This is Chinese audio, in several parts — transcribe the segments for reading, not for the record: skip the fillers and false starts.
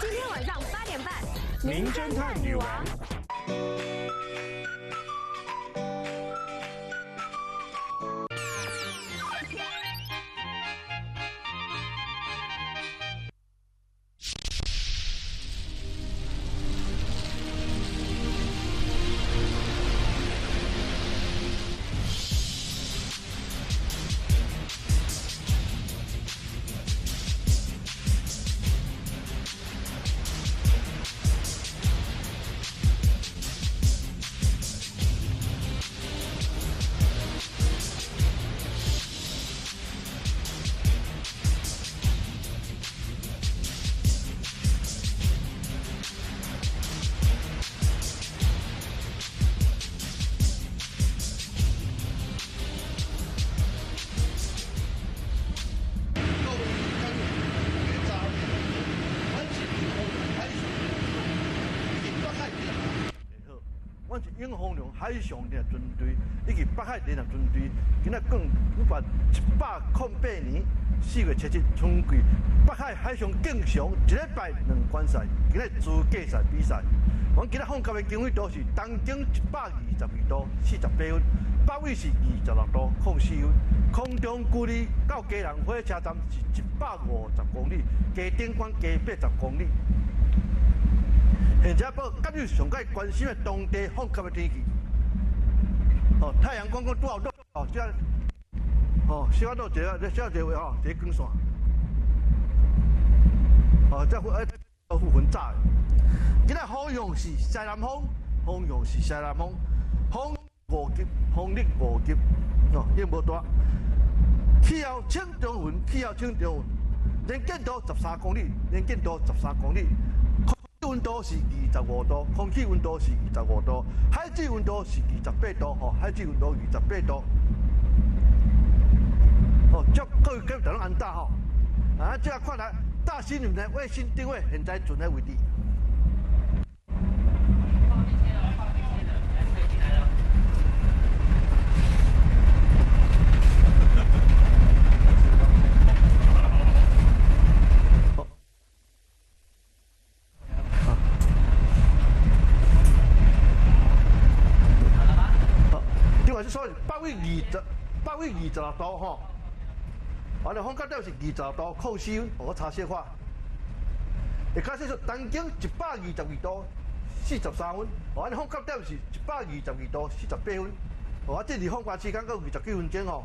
今天晚上8点半，《名侦探女王》。英雄龙海上的军队以及北海联合军队，今仔更举办108年4月7日春季北海海上竞翔1礼拜2关赛，今仔资格赛比赛。阮今仔放甲的经纬度是东经122度48分，北纬是26度04分，空中距离到基隆火车站是150公里，加顶关加80公里。现在报今日上界关心的当地放假的天气。哦，太阳光拄好落，哦，这小到一个话哦，一个光线。哦，这云早的。今仔方向是西南风，风5级，风力5级，哦，也无大。气候清中云，能见度13公里，温度是25度，空气温度是25度，海水温度是28度，海水温度28度。祝各位大家安大吼。这看来大新轮的卫星定位现在准在位置。所以北纬26度吼，完了风角调是26度04分，我查小可。会开始说东经122度43分，完了风角调是122度48分，我这离放假时间够29分钟吼。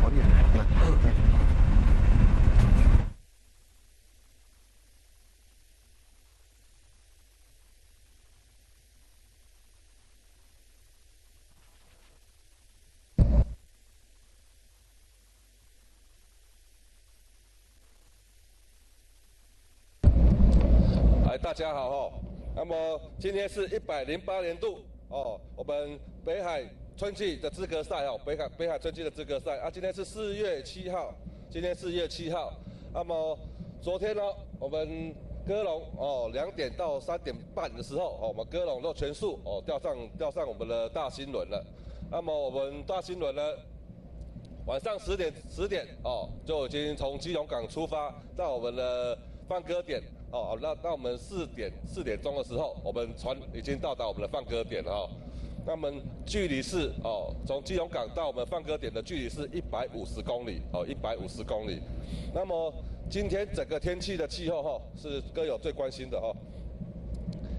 好厉害！大家好哈，那么今天是108年度哦，我们北海春季的资格赛哦，北海春季的资格赛啊，今天是4月7号，那么昨天呢，我们鸽龙哦2点到3点半的时候哦，我们鸽龙都全数哦调上我们的大新轮了，那么我们大新轮呢，晚上10点哦就已经从基隆港出发到我们的放歌点。哦，那我们4点钟的时候，我们船已经到达我们的放歌点了哦。那么距离是哦，从基隆港到我们放歌点的距离是150公里哦，150公里。那么今天整个天气的气候哈，是歌友最关心的哦。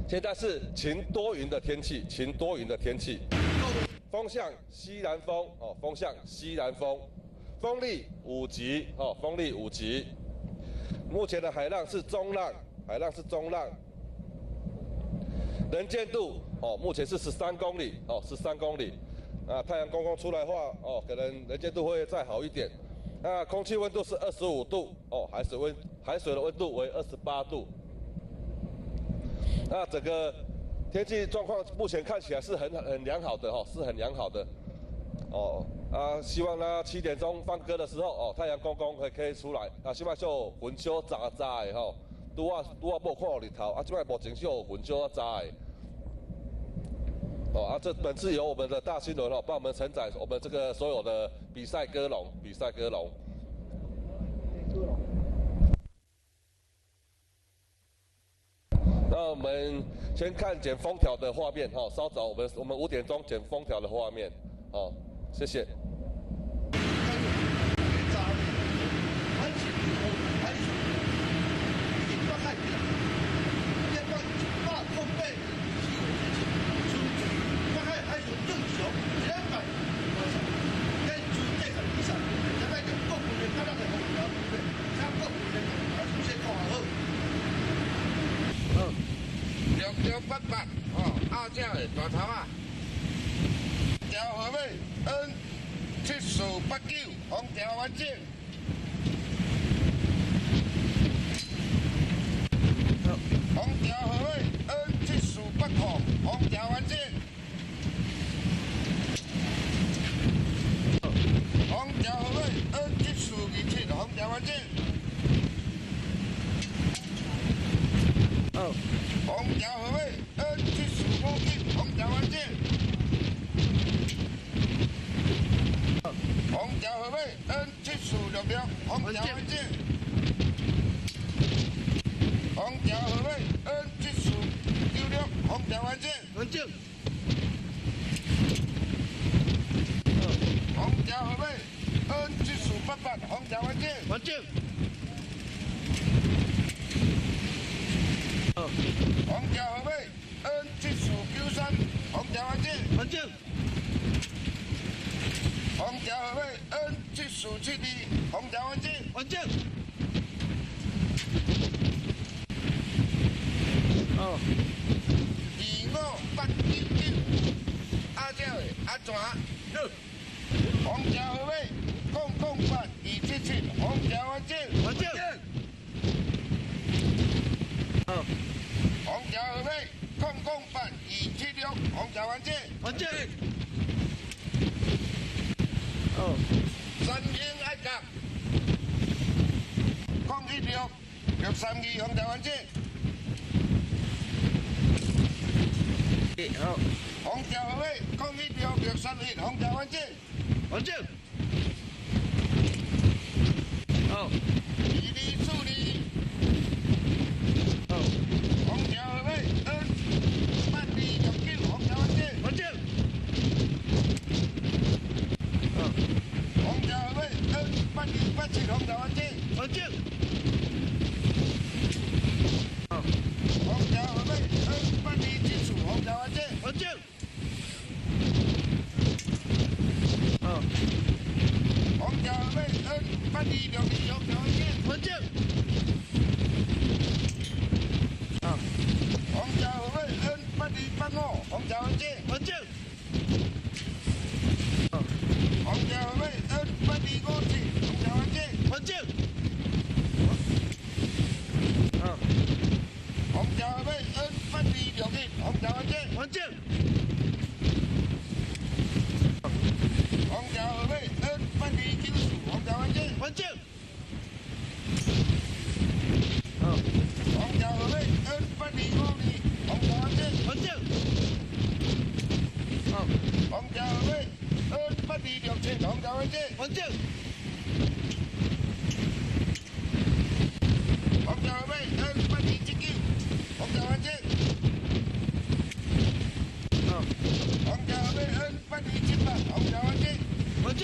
现在是晴多云的天气，风向西南风哦，风力5级哦，目前的海浪是中浪，能见度哦，目前是13公里哦，13公里。啊，太阳公公出来的话哦，可能能见度会再好一点。那空气温度是25度哦，海水的温度为28度。那整个天气状况目前看起来是很良好的哦，哦。啊，希望呢7点钟放歌的时候哦，太阳公公可以出来啊，即摆就云霄杂杂的吼，拄啊无看到日头啊，即摆目前就云霄杂的。哦这本次由我们的大新轮帮我们承载我们这个所有的比赛歌龙。那我们先看剪封条的画面稍早我们5点钟剪封条的画面，谢谢。688澳鸟的大头啊，调号码 N7489，红条完整。红条号码 N7489，红条完整。红条号码 N7427，红条完整。红条号码 N7451，红条完整。红条号码 N7466，红条完整。红条号码 N7496，红条完整。完整。红条号码 N7488，红条完整。完整。红条号码 N7493，红条完整。完整。红条号码 N7472，红条完整。完整。25899，阿鸟的阿全。红条号码008-277，红条完整。完整。红条号码008-276，红条完整。完整。三英爱甲016-632，红条完整。红条号码016-631，红条完整。完整。2242。红条号码 N8269，红条完整。完整。红条号码 N8287，红条完整。完整。红条号码 N8270，红条完整。完整。红条号码 N8262，红条完整。完整。红条号码 N8285，红条完整。完整。红条号码 N8257，红条完整。完整。红条号码 N8261，红条完整。完整。红条号码 N8294，红条完整。完整。红条号码 N8252，红条完整。完整。红条号码 N8267，红条完整。完整。红条号码 N8279，红条完整。红条号码 N8278，红条完整。完整。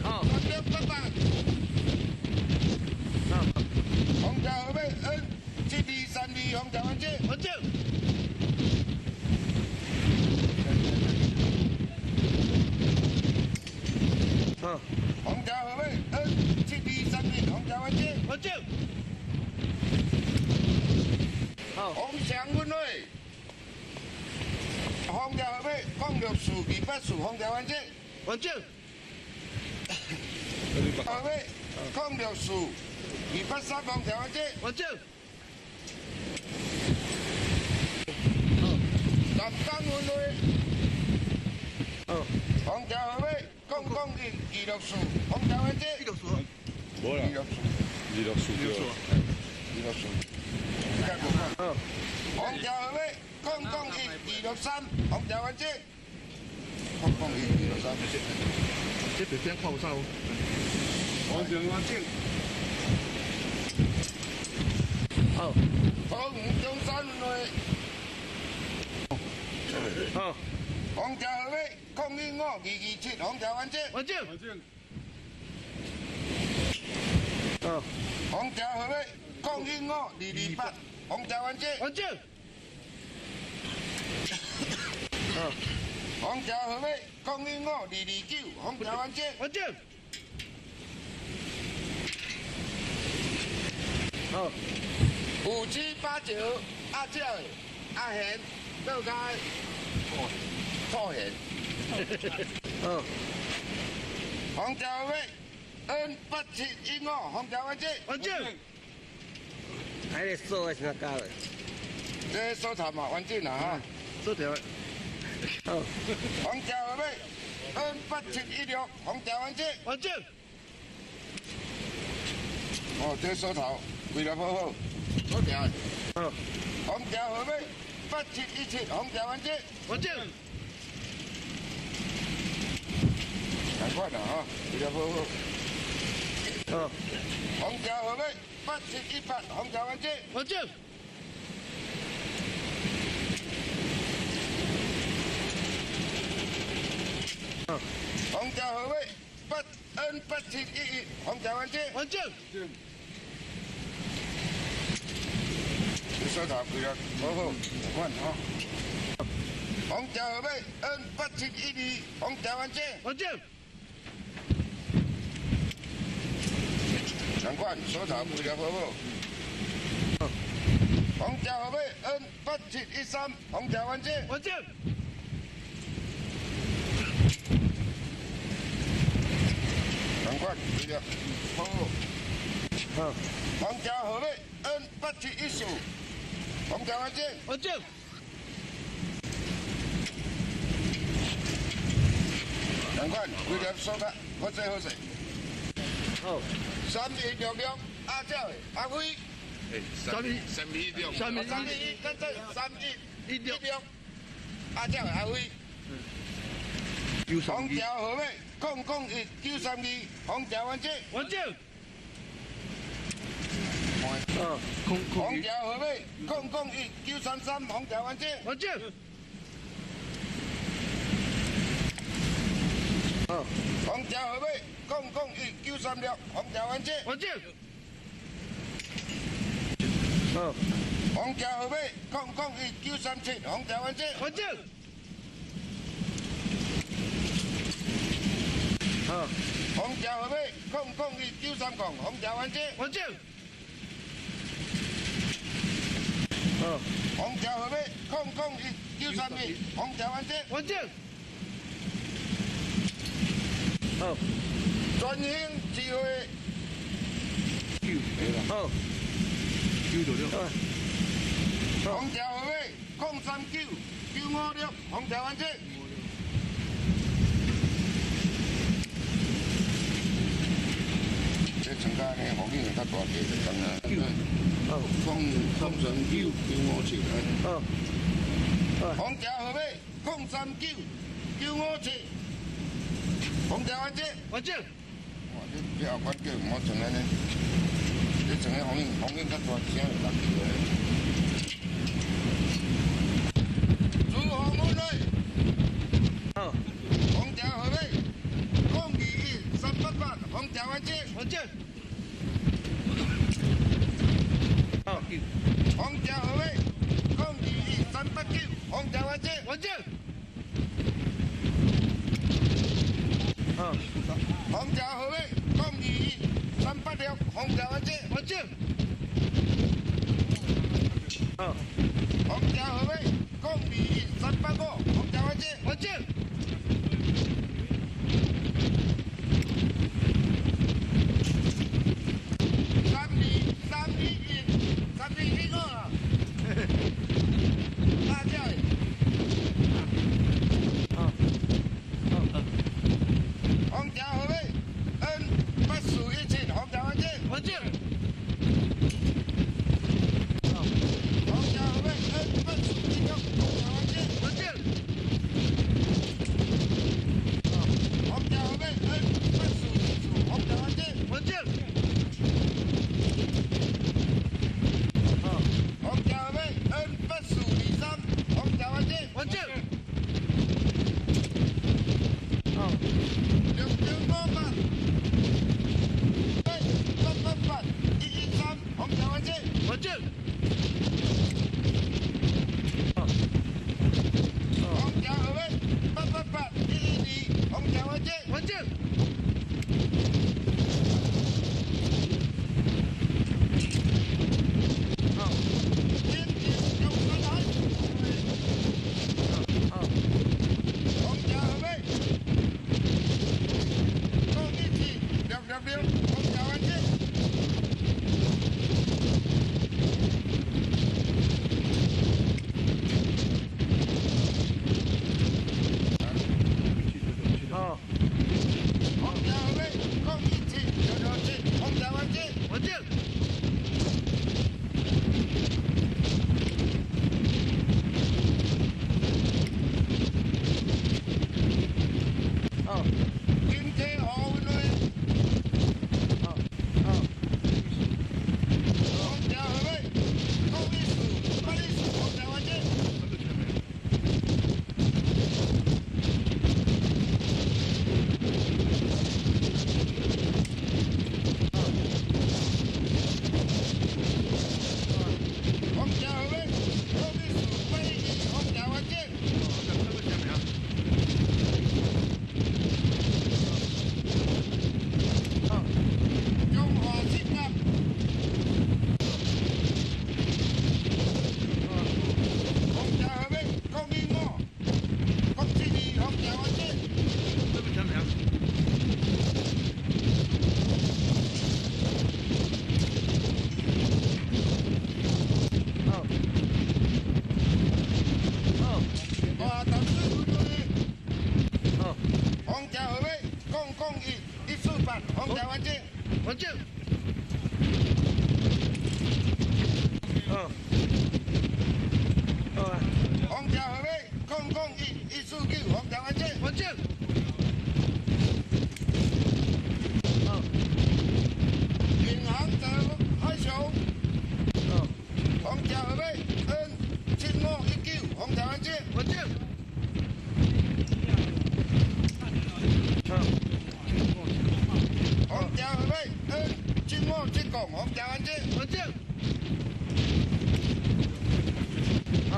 红条号码 N7232，红条完整。完整。红条号码 N7231，红条完整。完整。红祥分会，红条号码064-284，红条完整。完整。号码064-283，红条完整。完整。南港分会，红条号码001-264，红条完整。无啦。264。红条号码001-263，洪家湾姐。001-263，这边边靠上。黄正安姐。好。好，中山内。好。洪家河尾015-227，洪家湾姐。完整。好。洪家河尾015-228，洪家湾姐。完整。好。洪家河尾015-229，洪家湾姐。完整。好。5789，阿姐的阿贤，到家错贤。好。洪家河尾N8715，洪家湾姐。完整。还得收个什么价位？这收藏嘛，完整啦哈。这条。好。洪家河尾N8716，洪家湾姐。完整。哦，这收藏规律好好，好条。好。洪家河尾8717，洪家湾姐。完整。赶快啦哈，规律好好。好。洪家河尾8718，洪家湾姐。完整。好。洪家河尾N8711，洪家湾姐。完整。这收藏规律好好，赶快哈。洪家河尾N8712，洪家湾姐。完整。赶快收藏规律好好。洪家河尾N8713，洪家湾姐。完整。赶快规律好好。好。洪家河尾N8715，洪家湾姐。完整。赶快规律收卡，好势好势。好。3166，阿姐的阿辉。3116，跟这3116，阿姐的阿辉。洪家河尾001-932，洪家湾姐。完整。好。洪家河尾001-933，洪家湾姐。完整。好。洪家河尾001-936，洪家湾姐。完整。好。洪家河尾001-937，洪家湾姐。完整。好。洪家河尾001-939，洪家湾姐。完整。好。洪家河尾001-931，洪家湾姐。完整。好。专营指挥。好。966。洪家河尾039-956，洪家湾姐。这增加呢，风险较大啲，就咁啦。好。039-957。好。洪家河尾039-957，洪家湾姐。完整。哇，你后关叫唔好存安尼，你存个风险较大，声会落去个。朱洪文嘞。好。洪家河尾021-388，洪家湾姐。完整。好。洪家河尾021-389，洪家湾姐。完整。好。洪家河尾021-386，洪家湾姐。完整。好。洪家河尾021-385，洪家湾姐。完整。321啊！大叫！好。好。洪家河尾N8417，洪家湾姐。完整。洪家河尾N8416。大淡水有你。好，红桥河尾，公148，红桥完整。完整。好。好啊，红桥河尾，149，红桥完整。完整。好。银行在海上。好。红桥河尾，N7519，红桥完整。完整。好。红桥河尾，N7570，红桥完整。完整。好。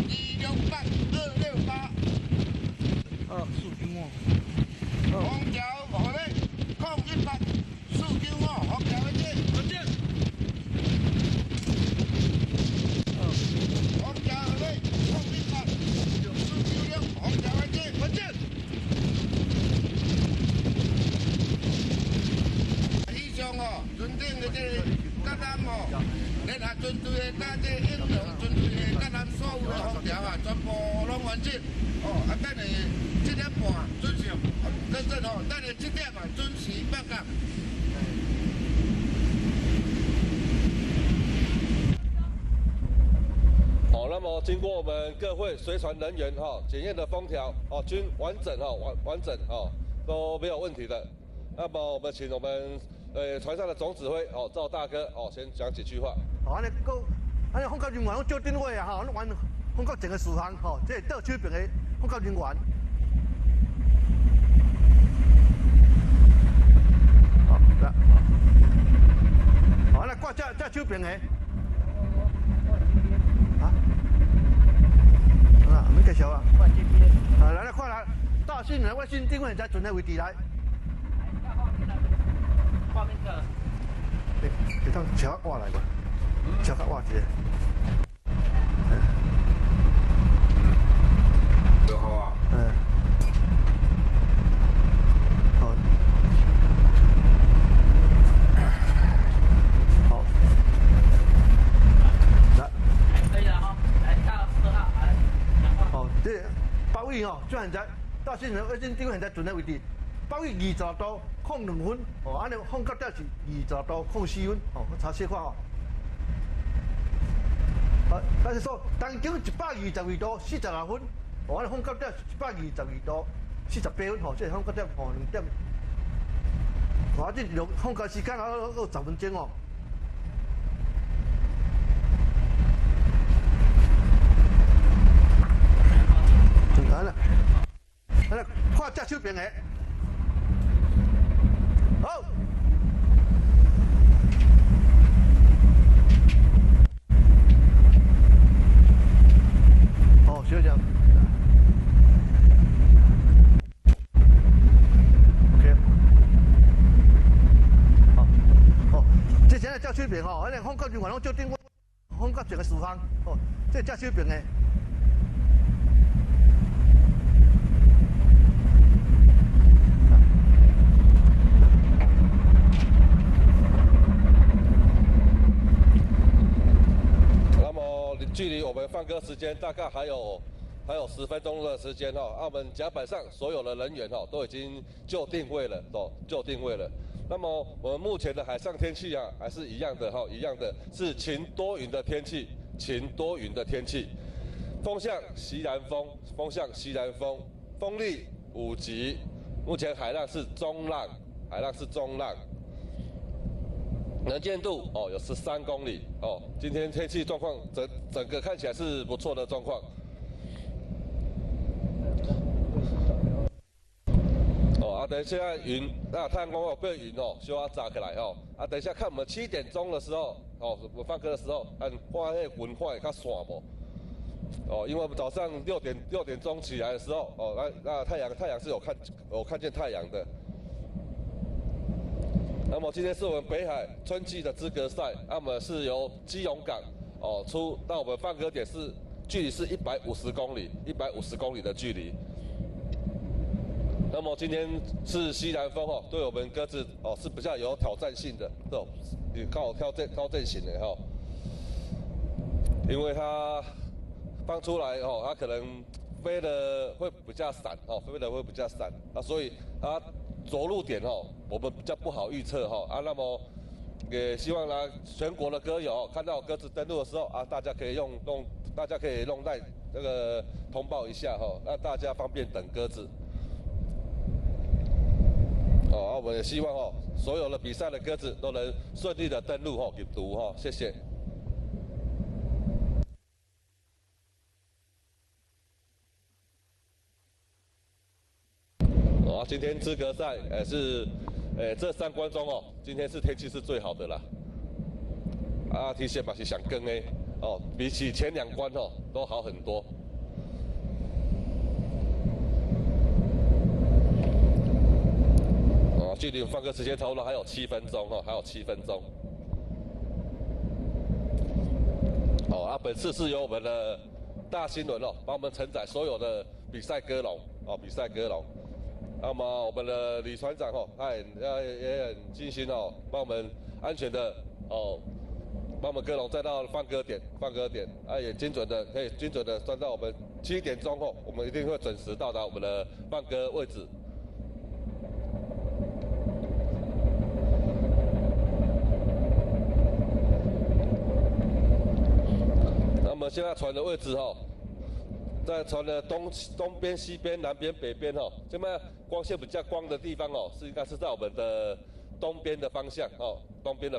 268，268。好，数据我。红桥河尾，018，495，红桥完整。完整。好。红桥河尾，018，496，红桥完整。完整。以上哦，船顶的这个甲南哦，联合军队的甲这英勇军队的甲南所有的封条啊，全部拢完整。哦，啊，等下7点半准时，跟着哦，等下7点啊准时报告。好，那么经过我们各会随船人员检验的封条均完整完整都没有问题的。那么我们请我们船上的总指挥赵大哥先讲几句话。好，安尼空服人员拢做定位啊，吼，拢完空服整个事项，吼，这倒手边的空服人员。好，来，好，来挂这手边的。啊？啊，免介绍啊。啊，来看啦，大信的外信定位在准的位置来。画面的。你当桥挂来吧，桥挂一个。就好啊。嗯。好。好。来。可以了哈，来到2号，来讲话。哦，这北纬就现在大信的外信定位现在准的位置。北纬20度，02分，安尼放角点是20度，04分，我查小看但是说东经122度，46分，安尼放角点122度，48分，这放角点2点，这放角时间10分钟哦。来，看这手边的。好。哦，学长。OK。好。哦，这现在叫手边安尼放角人员拢做定位，放角整个事项，这叫手边的。距离我们放歌时间大概还有10分钟的时间我们甲板上所有的人员都已经就定位了就定位了。那么我们目前的海上天气还是一样的一样的是晴多云的天气，风向西南风，风力5级，目前海浪是中浪，能见度有13公里今天天气状况整个看起来是不错的状况等一下云太阳光被云小炸起来等一下看我们7点钟的时候我放歌的时候看那云会较散无因为我们早上6点钟起来的时候那太阳是有看见太阳的。那么今天是我们北海春季的资格赛，我们是由基隆港出到我们放歌点距离是150公里的距离。那么今天是西南风对我们鸽子是比较有挑战性的高正型的因为它放出来哦，它可能飞的会比较散哦，飞的会比较散啊，所以它着陆点哦，我们比较不好预测哈啊。那么也希望呢，全国的鸽友看到鸽子登陆的时候啊，大家可以大家可以用赖这个通报一下哈，让大家方便等鸽子。哦，我们也希望哦，所有的比赛的鸽子都能顺利的登陆哦，给读哈，谢谢。哦，今天资格赛是，这3关中哦，今天是天气是最好的啦。啊，提前嘛是想跟哦，比起前2关哦都好很多。哦，距离放歌时间差不多还有7分钟哦，还有7分钟。哦，啊，本次是由我们的大新闻哦，帮我们承载所有的比赛鸽笼哦，比赛鸽笼。那么我们的李船长哦，他也很尽心哦，帮我们安全的哦，把我们鸽笼载到放歌点，啊也可以精准的算到我们7点钟后，我们一定会准时到达我们的放歌位置。那么现在船的位置哦，在船的东边、西边、南边、北边哦，这边光线比较光的地方哦，应该是在我们的东边的方向哦，东边这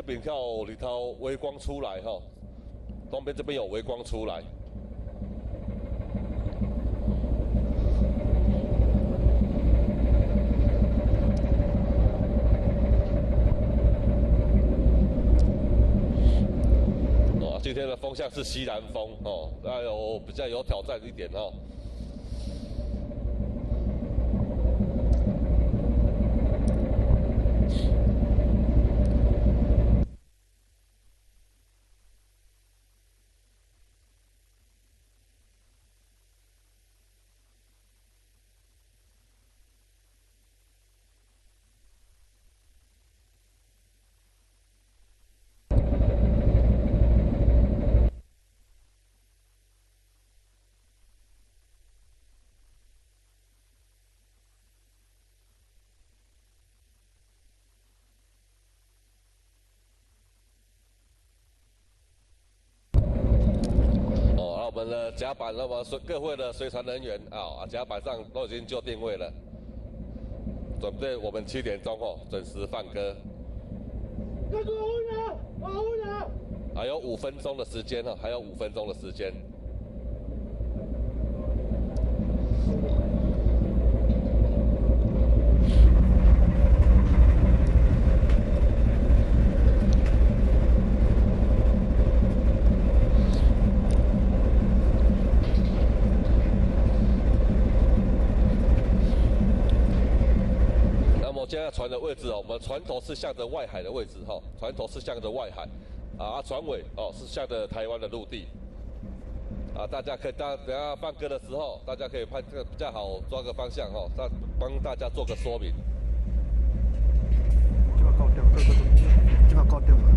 边靠里头微光出来哈，东边这边有微光出来。今天的风向是西南风哦，比较有挑战一点哦。我们的甲板，那么各会的随船人员甲板上都已经就定位了，准备我们7点钟哦准时放歌。还有5分钟的时间哦，还有5分钟的时间。现在船的位置哦，我们船头是向着外海的位置哈，船头是向着外海，船尾哦是向着台湾的陆地，大家可以等下放歌的时候，大家可以拍这个比较好抓个方向哈，帮大家做个说明。这把高点，这把高点嘛。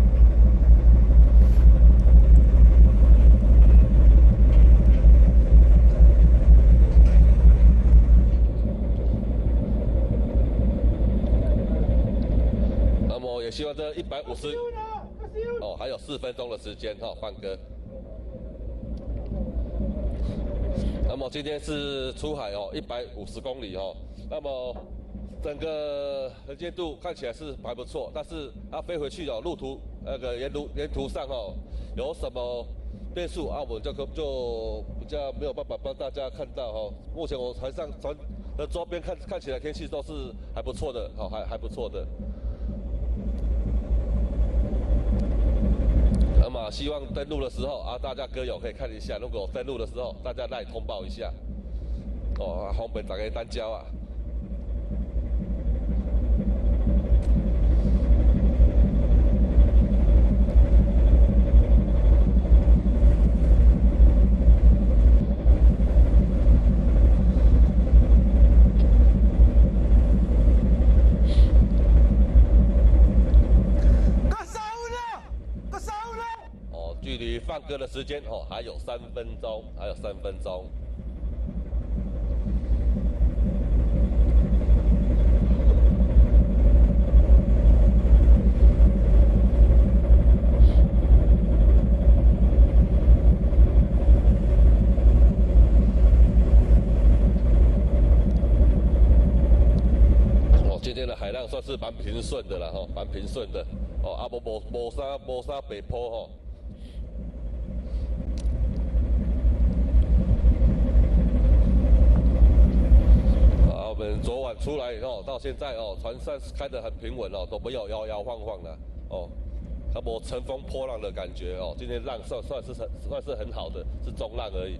也希望这150哦，还有4分钟的时间哈，放歌。那么今天是出海哦，150公里哦。那么整个能见度看起来是还不错，但是它飞回去哦，路途沿途上哦有什么变数我们就比较没有办法帮大家看到哈。目前我船的周边看起来天气都是还不错的，还不错的。那么希望登陆的时候大家歌友可以看一下，如果登陆的时候大家来通报一下。方便大家单交啊。距离放歌的时间哦还有3分钟，还有3分钟。今天的海浪算是蛮平顺的啦，吼，蛮平顺的，哦，啊，无啥北坡吼。啊，我们昨晚出来哦，到现在哦，船上开得很平稳哦，都没有摇摇晃晃的哦，它没乘风破浪的感觉哦。今天浪算是很好的，是中浪而已。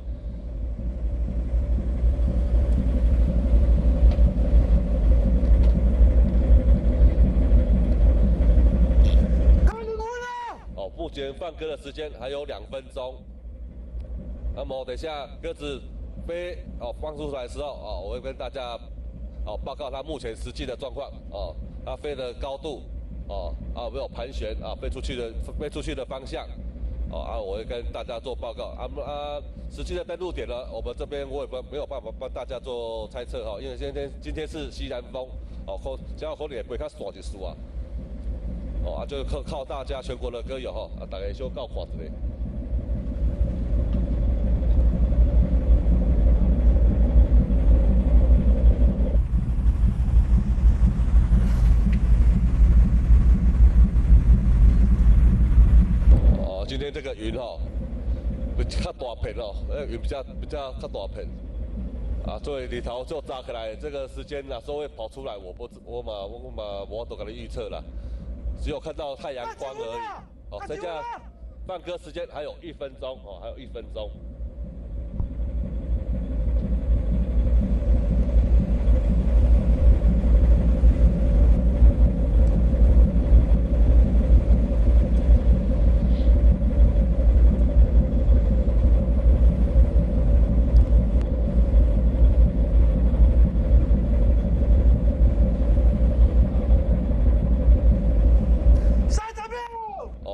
目前放鸽的时间还有2分钟，那么等一下鸽子飞放出来的时候我会跟大家报告它目前实际的状况它飞的高度有没有盘旋飞出去的方向我会跟大家做报告实际的登陆点呢，我们这边我也没有办法帮大家做猜测因为今天是西南风这样可能也不会较大一丝就靠大家全国的歌友大家小到看一下。今天这个云比较大片云比较大片所以里头就炸开来，这个时间所谓跑出来，我都给你预测了。只有看到太阳光而已剩下放歌时间还有1分钟还有1分钟。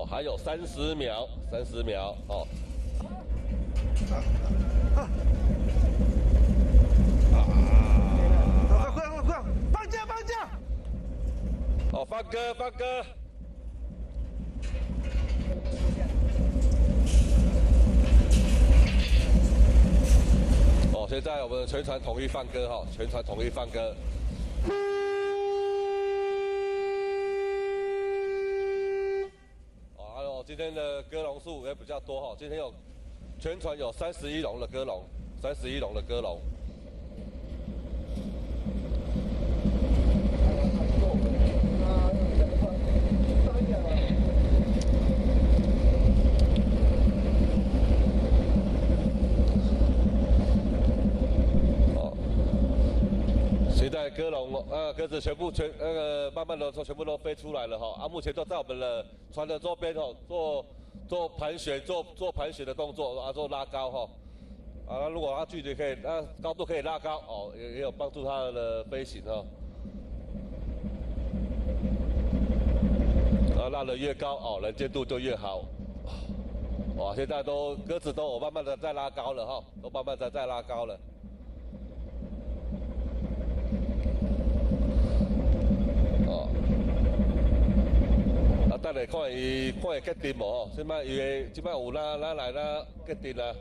还有30秒，30秒快，放假！放歌。现在我们全船统一放歌全船统一放歌。今天的鸽笼数也比较多今天全船有31笼的鸽笼，31笼的鸽笼。现在鸽笼鸽子慢慢的全部都飞出来了目前都在我们的船的周边做盘旋的动作做拉高如果它距离可以高度可以拉高也有帮助它的飞行拉得越高能见度就越好现在鸽子都慢慢的在拉高了都慢慢的在拉高了。等下看伊决定无即摆有拉来决定啦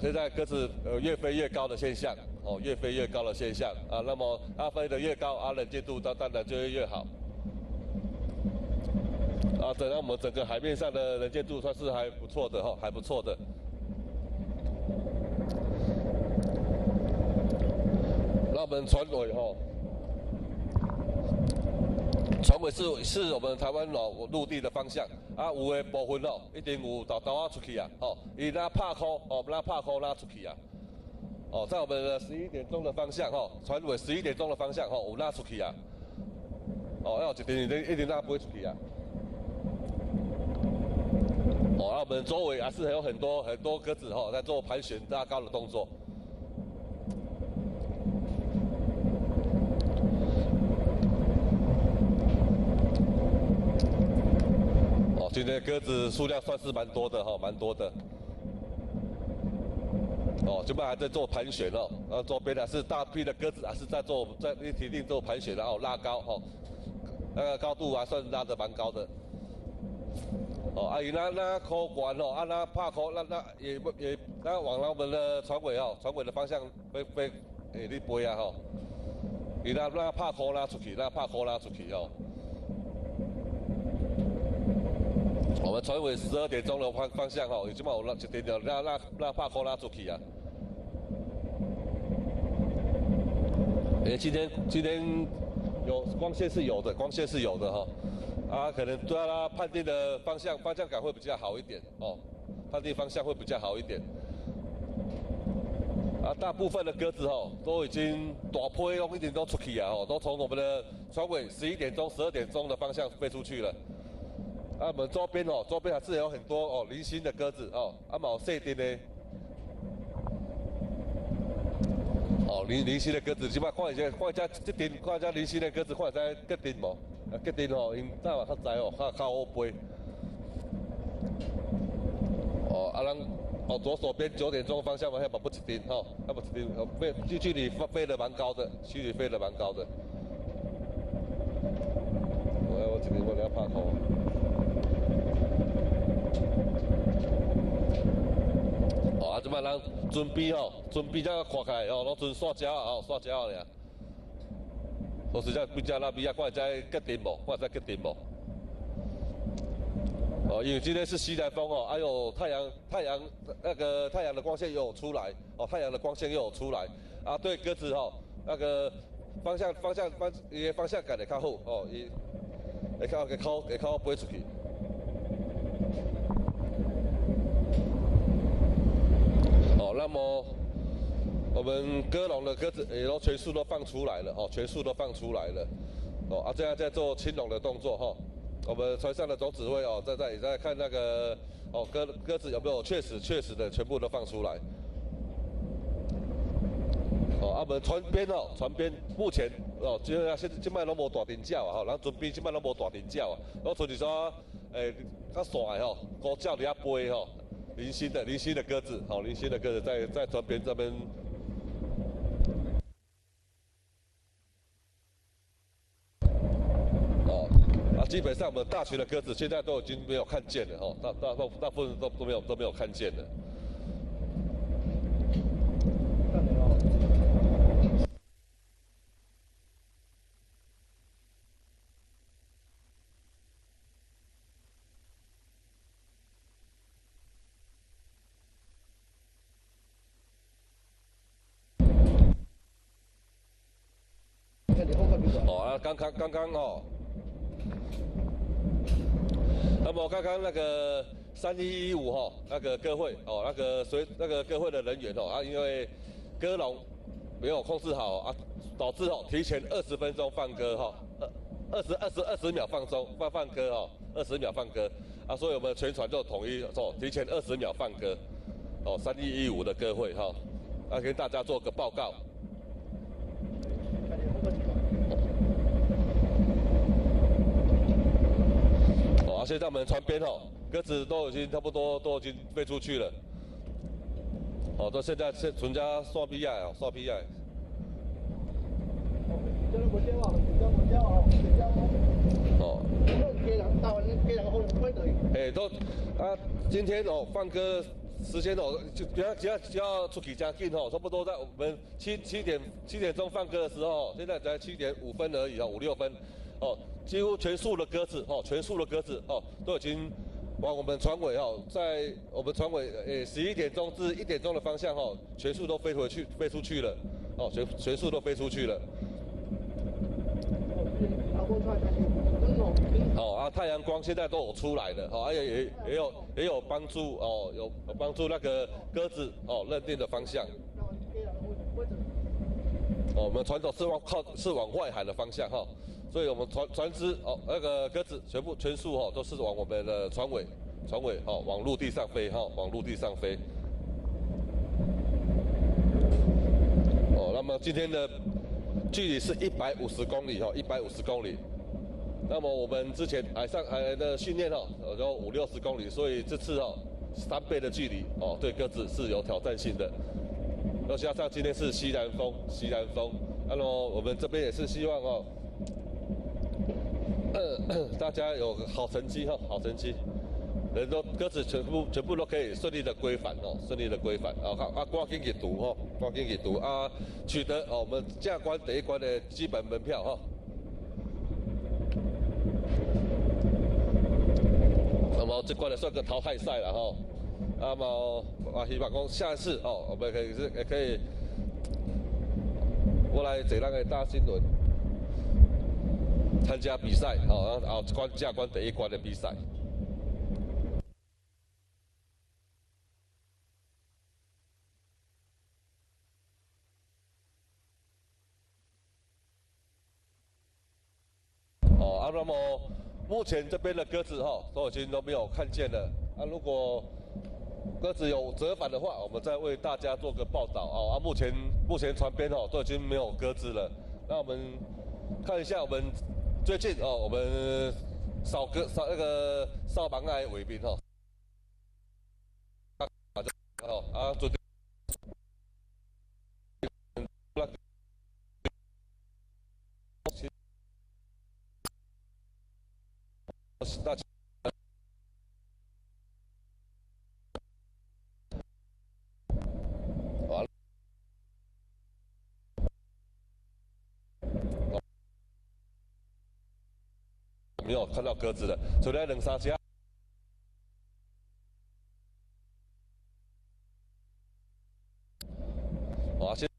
现在鸽子越飞越高的现象越飞越高的现象那么它飞得越高能见度当然就会越好等到我们整个海面上的能见度算是还不错的还不错的。那我们船尾船尾是我们台湾陆地的方向有的部分一定有豆豆出去伊拉拍扣拉出去在我们的11点钟的方向船尾11点钟的方向有拉出去要有一定拉不会出去我们周围还是有很多鸽子在做盘旋拉高的动作。今天鸽子数量算是蛮多的哈，蛮多的。这边还在做盘旋哦，周边还是大批的鸽子，还是在立体定做盘旋的拉高那个高度还算拉得蛮高的。那扣管那怕扣，那也那往我们的船尾船尾的方向飞你飞啊那怕扣拉出去，那怕扣拉出去我们船尾12点钟的方向有即马有一点就那怕扣拉出去啊。今天有光线是有的，可能对它判定的方向感会比较好一点判定方向会比较好一点。大部分的鸽子都已经大批1点钟出去啊都从我们的船尾11点钟、12点钟的方向飞出去了。我们周边还是有很多零星的鸽子有细点的。零星的鸽子，即摆看一下零星的鸽子，看一下结定无？结定因早嘛较知较好飞。左手边9点钟方向嘛，遐嘛不一定遐不一定，距离飞得蛮高的，我这边我要拍头。即摆咱准备才看开拢准刷胶刷胶尔。我实在比较那边看在结定无，因为今天是西南风还有太阳的光线又有出来对鸽子那个方向感会较好会较好飞出去。那么我们鸽笼的鸽子也都全数都放出来了现在在做清笼的动作我们船上的总指挥也在看那个鸽子有没有确实的全部都放出来。我们船边目前现在都无大顶鸟咱船边现在都无大顶鸟我剩是说较线的高鸟伫遐飞零星的鸽子，零星的鸽子在船边这边。基本上我们大群的鸽子现在都已经没有看见了大部分都没有看见了。刚刚那么刚刚那个3115那个鸽会那个鸽会的人员因为鸽笼没有控制好导致提前20分钟放鸽20秒放鸽20秒放鸽所以我们全船就统一提前20秒放鸽3115的鸽会跟大家做个报告。现在我们船边鸽子都已经差不多都已经飞出去了。到现在船家刷皮啊。今天放鸽时间就只要出去真紧差不多在我们7点钟放鸽的时候，现在才7点5分而已5、6分几乎全数的鸽子都已经往我们船尾在我们船尾11点钟至1点钟的方向全数都飞出去了全数都飞出去了。太阳光现在都有出来了也有帮助有帮助那个鸽子认定的方向。我们船头是往外海的方向所以我们船只那个鸽子全数都是往我们的船尾往陆地上飞那么今天的距离是150公里150公里。那么我们之前海的训练哦，有50-60公里，所以这次哦3倍的距离哦，对鸽子是有挑战性的。又加上今天是西南风，那么我们这边也是希望哦，大家有好成绩哈，好成绩。鸽子全部都可以顺利的归返哦，顺利的归返啊！赶紧去读哦，赶紧去读啊！取得我们驾关第一关的基本门票哈。那么这关呢算个淘汰赛了哈。那么希望讲下一次哦，我们也可以过来这样的大新轮参加比赛哦，然后驾关第一关的比赛。那么目前这边的鸽子哈都已经都没有看见了。如果鸽子有折返的话，我们再为大家做个报道哦。目前船边都已经没有鸽子了。那我们看一下我们最近哦，我们扫那个扫盲的尾兵哈。昨天。大家没有看到鸽子的，除了2-3家。先。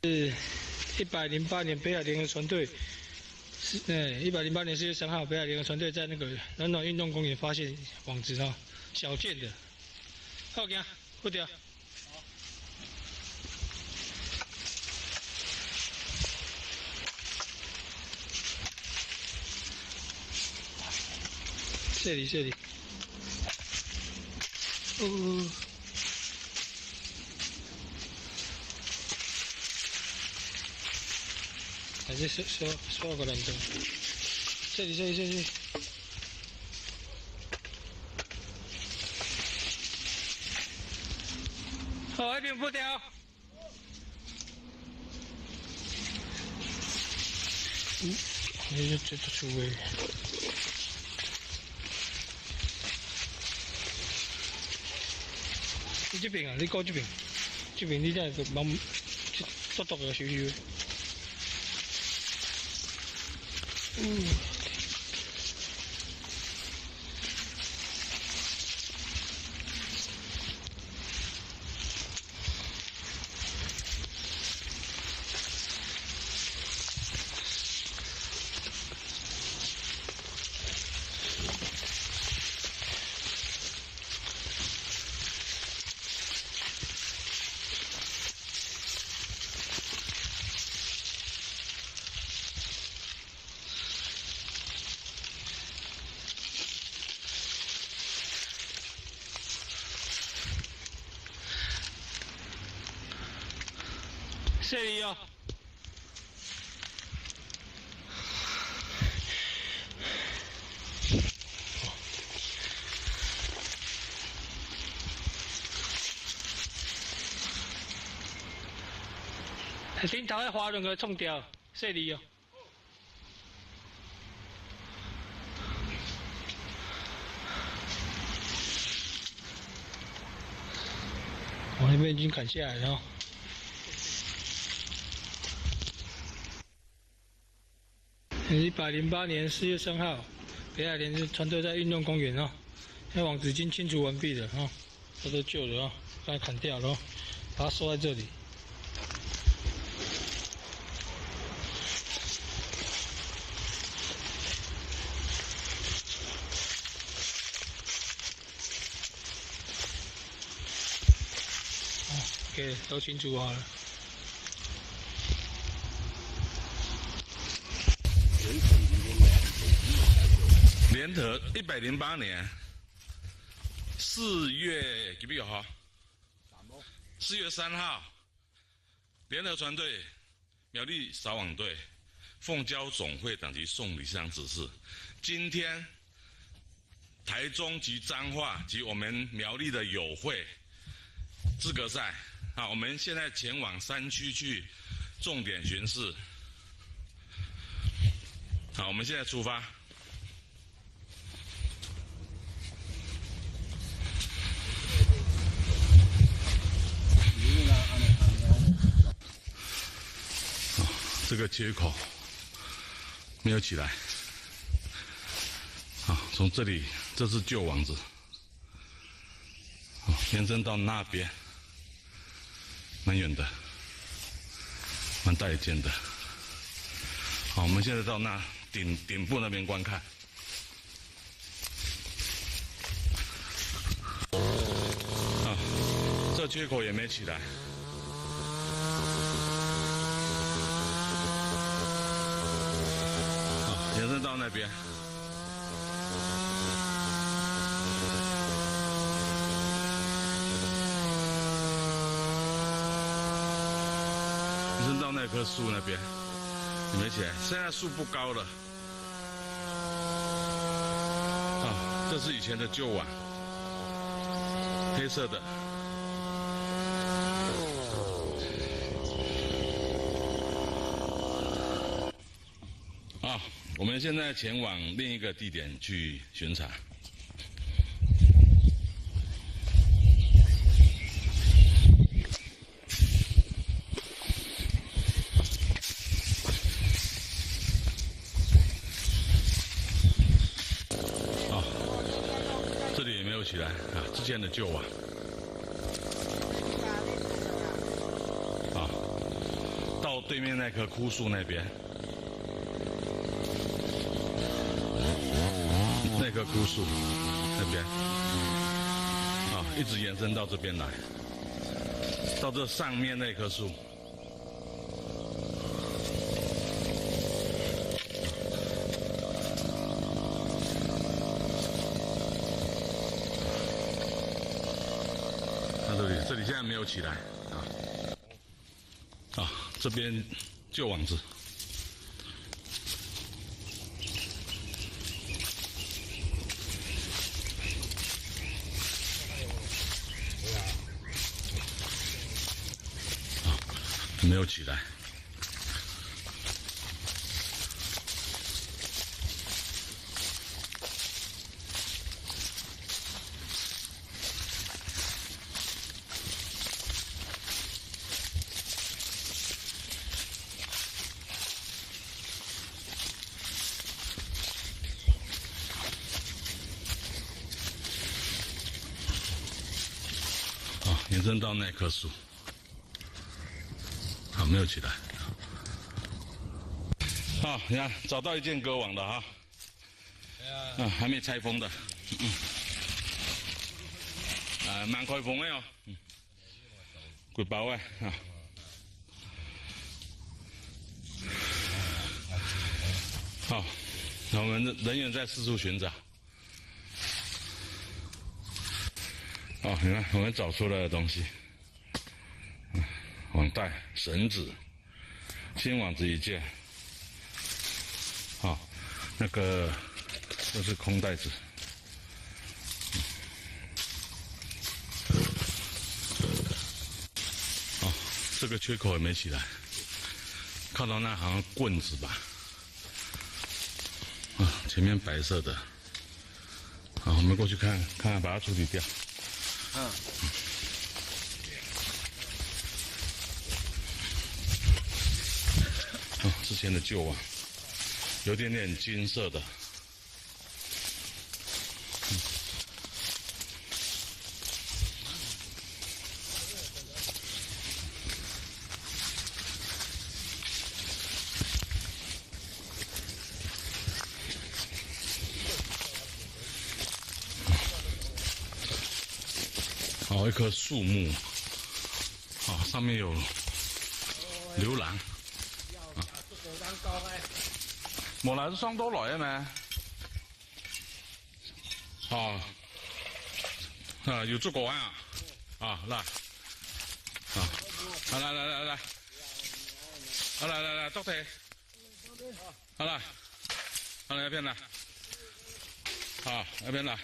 是108年北海联合船队，108年4月3号，北海联合船队在那个暖暖运动公园发现网子啊，小件的。好，行，不掉。这里。还是说个人的，这里，好，那边不掉。这出位。你这边啊，你搞这边你这个忙，多个少少。这里哦。顶头的花轮给冲掉，这里哦。我那边已经砍下来了。108年4月3号，北海联合船队在运动公园哦，那网子已经清除完毕了哦。这都旧的哦，刚才砍掉了哦，把它收在这里。OK， 都清楚好了。联合108年4月几号？4月3号，联合船队、苗栗扫网队、凤交总会等级送礼箱指示。今天，台中及彰化及我们苗栗的友会资格赛，我们现在前往山区去重点巡视。好，我们现在出发。这个缺口没有起来，好，从这里，这是旧网子，好，延伸到那边，蛮远的，蛮大一间的。好，我们现在到那顶部那边观看。啊，这缺口也没起来。延伸到那边，延伸到那棵树那边，也没起来。现在树不高了，啊，这是以前的旧网，黑色的。我们现在前往另一个地点去巡查。这里也没有起来啊，之前的旧网。到对面那棵枯树那边。那棵枯树那边，一直延伸到这边来，到这上面那棵树，看这里现在没有起来这边旧网子。没有起来，延伸到那棵树。没有起来。你看找到一件割网的哈，还没拆封的，蛮开封的哦，几包的好，我们人员在四处寻找。你看我们找出了东西。网带、绳子、新网子一件，那个这是空袋子，这个缺口也没起来，看到那好像棍子吧，前面白色的，好，我们过去看看，把它处理掉，之前的旧网，有点点金色的，哦，一棵树木，哦，上面有牛郎，啊，无来双刀来啊嘛，哦，啊，有做过啊，啊，来，啊，来，来，捉题，来，那边来，啊，那边来。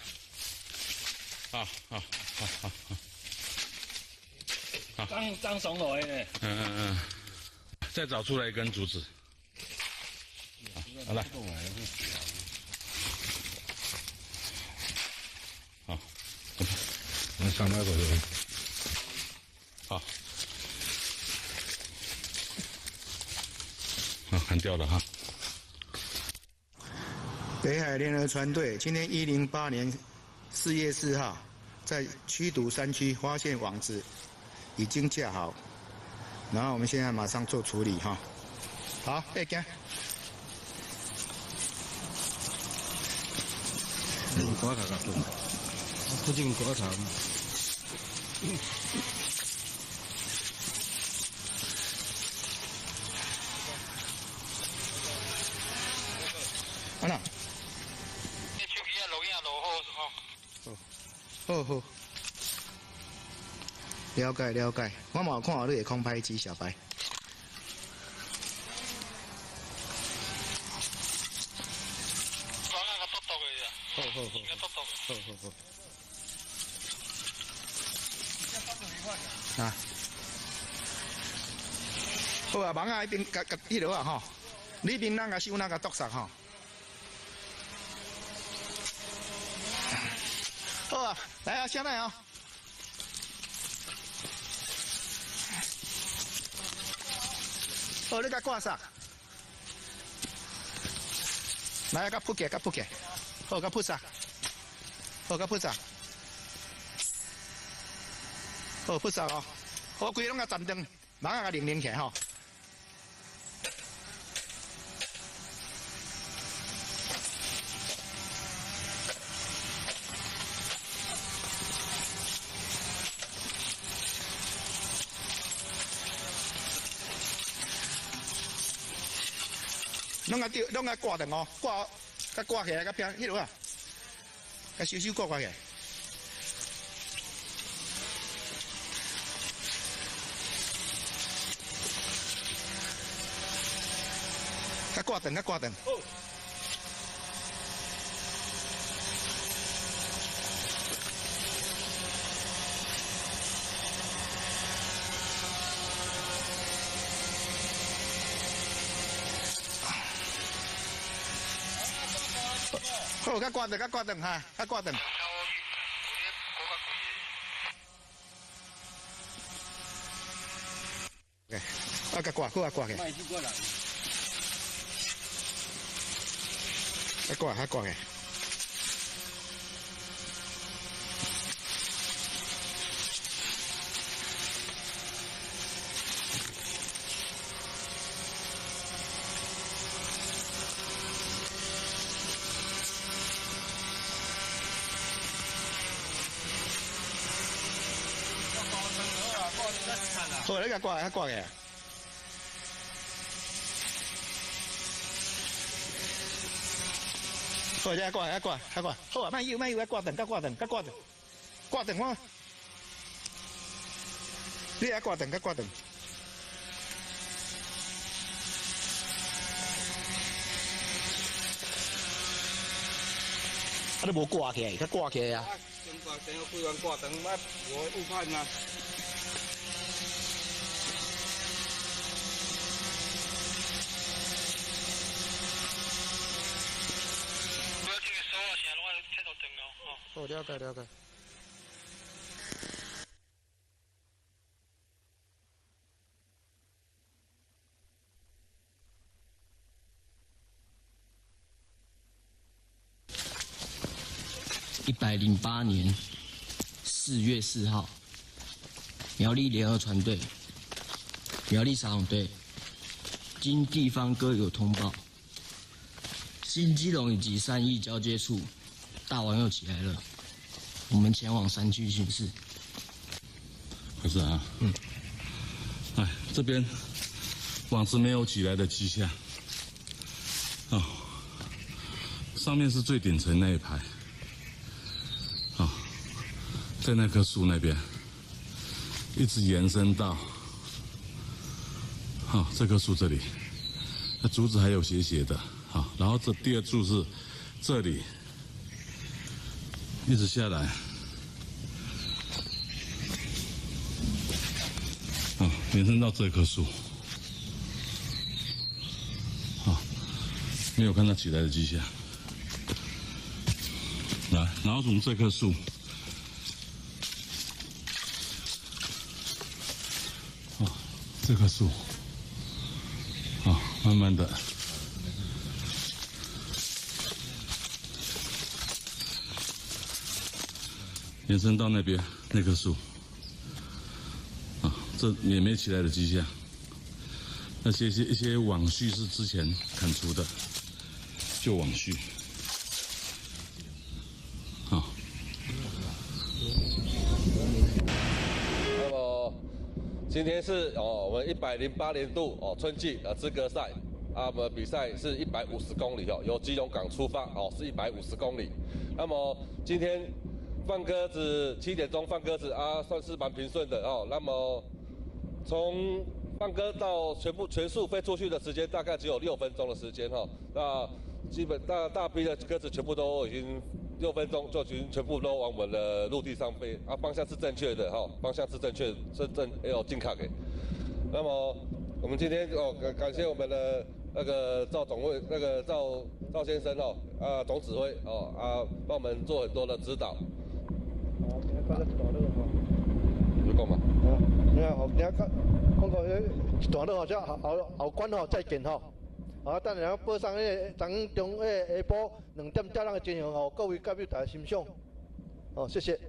好。张爽来呢？再找出来一根竹子。好来。好，我上那个去。好，砍掉了哈。北海联合船队今天108年4月4号，在曲渎山区发现网子，已经架好，然后我们现在马上做处理哈。好，别惊。刮头个，不仅刮头。啊那。好，了解。我嘛有看到你的空拍机，小白。好。啊，好啊，网啊一边迄落啊吼，你边那个收那个剁杀吼。好啊，来啊，下来啊！好，你甲挂上。来啊，甲扑起，好，甲扑上，好，扑上哦。好，规拢甲站定，网啊甲拧起来吼。拢甲挂定哦，挂起来，甲边迄落啊，甲收挂起来。甲挂定。好，甲挂定哈，甲挂定。啊，甲挂，好啊，挂起。啊挂起。好，你甲挂起。好，再挂，好啊，慢摇，挂定，挂定我。你啊挂定。啊，你无挂起来，甲挂起来啊！先挂定，开完挂定，我误判啊。好，了解。108年4月4号，苗栗联合船队、苗栗撒网队经地方各有通报，新基隆以及三义交界处大王又起来了，我们前往山区巡视。不是啊，哎，这边网子没有起来的迹象，哦，上面是最顶层那一排，哦，在那棵树那边，一直延伸到，好，这棵树这里，那竹子还有斜斜的，好，然后这第二柱是这里，一直下来。 延伸到这棵树，好，没有看到起来的迹象。来，然后从这棵树，哦，这棵树，好，慢慢的，延伸到那边那棵树。 这也没起来的迹象，那些一些网絮是之前砍除的旧网絮，好。那么今天是我们108年度春季资格赛啊，我们比赛是150公里由基隆港出发是150公里。那么今天放鸽子7点钟放鸽子啊，算是蛮平顺的那么。 从放鸽到全速飞出去的时间大概只有6分钟的时间那基本大批的鸽子全部都已经6分钟就已经全部都往我们的陆地上飞啊，方向是正确的方向是正确，是进卡给。那么我们今天感谢我们的那个赵总会那个赵先生总指挥帮我们做很多的指导。有讲嘛？你看今仔讲到一段落这后关再见等下播送昨中下晡2点才的进行各位嘉宾大家欣赏。谢谢。